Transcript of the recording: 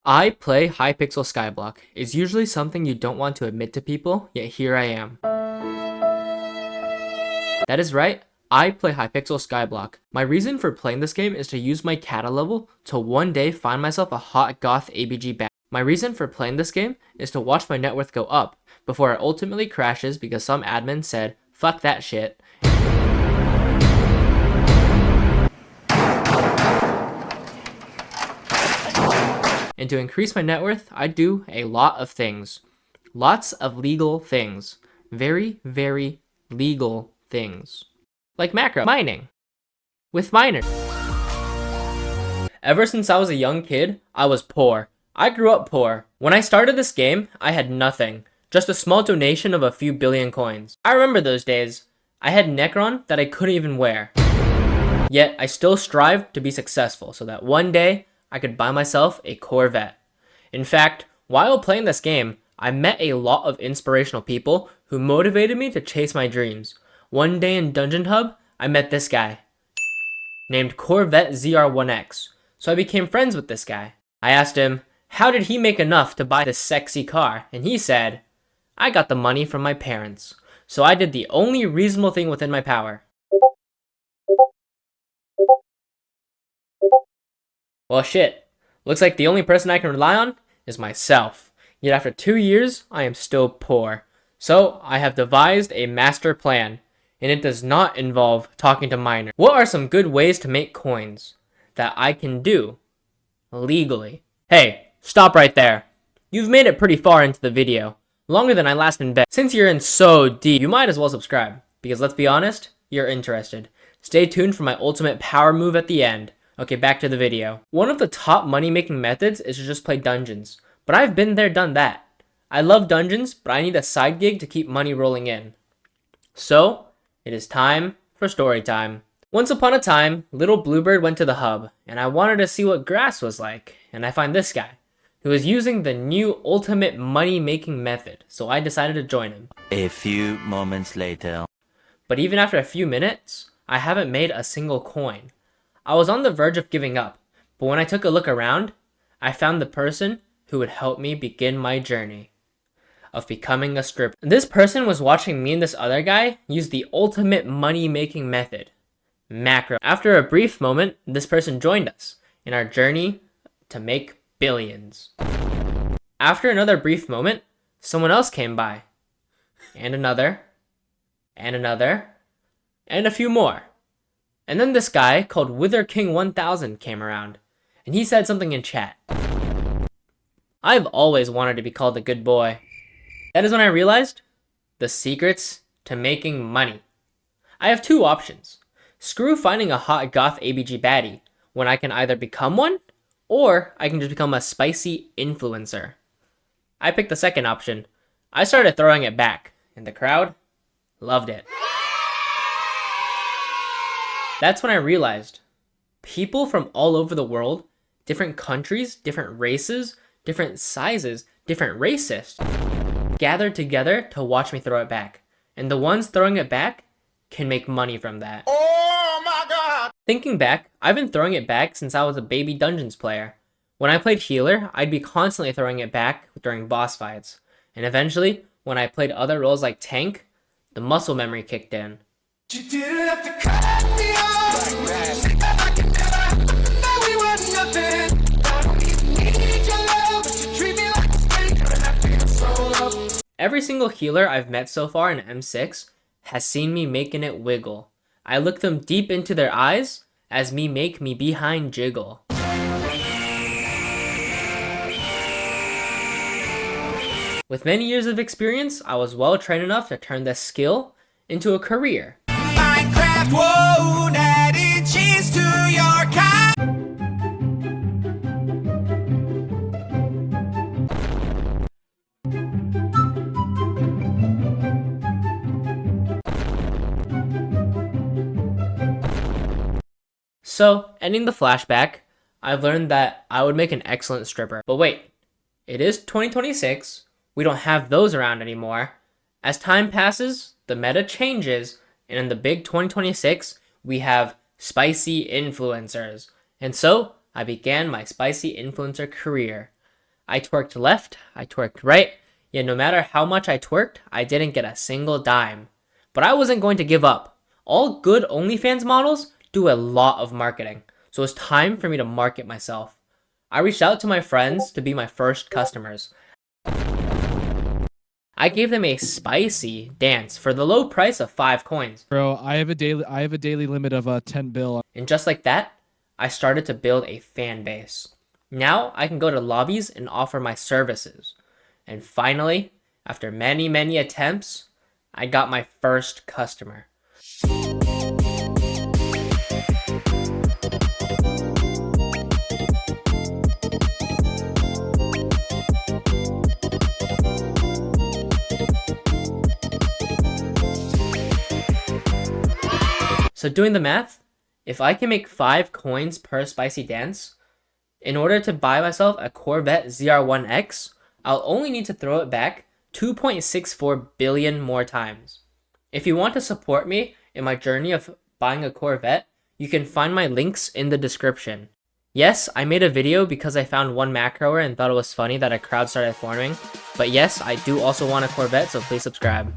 I play Hypixel Skyblock. It's usually something you don't want to admit to people, yet here I am. That is right, I play Hypixel Skyblock. My reason for playing this game is to use my kata level to one day find myself a hot goth ABG bad. My reason for playing this game is to watch my net worth go up before it ultimately crashes because some admin said, fuck that shit. And to increase my net worth, I do a lot of things. Lots of legal things. Very, very legal things. Like macro mining. With miners. Ever since I was a young kid, I was poor. I grew up poor. When I started this game, I had nothing. Just a small donation of a few billion coins. I remember those days. I had Necron that I couldn't even wear. Yet, I still strived to be successful so that one day, I could buy myself a Corvette. In fact, while playing this game, I met a lot of inspirational people who motivated me to chase my dreams. One day in Dungeon Hub, I met this guy, named Corvette ZR1X, so I became friends with this guy. I asked him, how did he make enough to buy this sexy car? And he said, I got the money from my parents, so I did the only reasonable thing within my power. Well shit, looks like the only person I can rely on is myself. Yet after 2 years, I am still poor. So I have devised a master plan, and it does not involve talking to miners. What are some good ways to make coins that I can do legally? Hey, stop right there. You've made it pretty far into the video, longer than I last in bed. Since you're in so deep, you might as well subscribe, because let's be honest, you're interested. Stay tuned for my ultimate power move at the end. Okay, back to the video. One of the top money-making methods is to just play dungeons, but I've been there, done that. I love dungeons, but I need a side gig to keep money rolling in. So, it is time for story time. Once upon a time, little Bluebird went to the hub, and I wanted to see what grass was like, and I find this guy, who is using the new ultimate money-making method, so I decided to join him. A few moments later. But even after a few minutes, I haven't made a single coin. I was on the verge of giving up, but when I took a look around, I found the person who would help me begin my journey of becoming a stripper. This person was watching me and this other guy use the ultimate money-making method, macro. After a brief moment, this person joined us in our journey to make billions. After another brief moment, someone else came by, and another, and another, and a few more. And then this guy called Wither King 1000 came around, and he said something in chat. I've always wanted to be called a good boy. That is when I realized the secrets to making money. I have two options. Screw finding a hot goth ABG baddie, when I can either become one, or I can just become a spicy influencer. I picked the second option. I started throwing it back, and the crowd loved it. That's when I realized people from all over the world, different countries, different races, different sizes, different racists, gathered together to watch me throw it back. And the ones throwing it back can make money from that. Oh my god! Thinking back, I've been throwing it back since I was a baby Dungeons player. When I played healer, I'd be constantly throwing it back during boss fights. And eventually, when I played other roles like tank, the muscle memory kicked in. You didn't have to cut me off like that. I can never know we were nothing. I don't even need your love, but you treat me like a stranger and I feel so loved. Every single healer I've met so far in M6 has seen me making it wiggle. I look them deep into their eyes as me make me behind jiggle. With many years of experience, I was well trained enough to turn this skill into a career. Minecraft, whoa, daddy, cheese to your cat. So, ending the flashback, I've learned that I would make an excellent stripper. But wait, it is 2026, we don't have those around anymore. As time passes, the meta changes, and in the big 2026, we have spicy influencers. And so, I began my spicy influencer career. I twerked left, I twerked right, yet no matter how much I twerked, I didn't get a single dime. But I wasn't going to give up. All good OnlyFans models do a lot of marketing, so it's time for me to market myself. I reached out to my friends to be my first customers. I gave them a spicy dance for the low price of 5 coins. Bro, I have a daily limit of 10 bill. And just like that, I started to build a fan base. Now I can go to lobbies and offer my services. And finally, after many attempts, I got my first customer. So doing the math, if I can make 5 coins per spicy dance, in order to buy myself a Corvette ZR1X, I'll only need to throw it back 2.64 billion more times. If you want to support me in my journey of buying a Corvette, you can find my links in the description. Yes, I made a video because I found one macroer and thought it was funny that a crowd started forming, but yes, I do also want a Corvette, so please subscribe.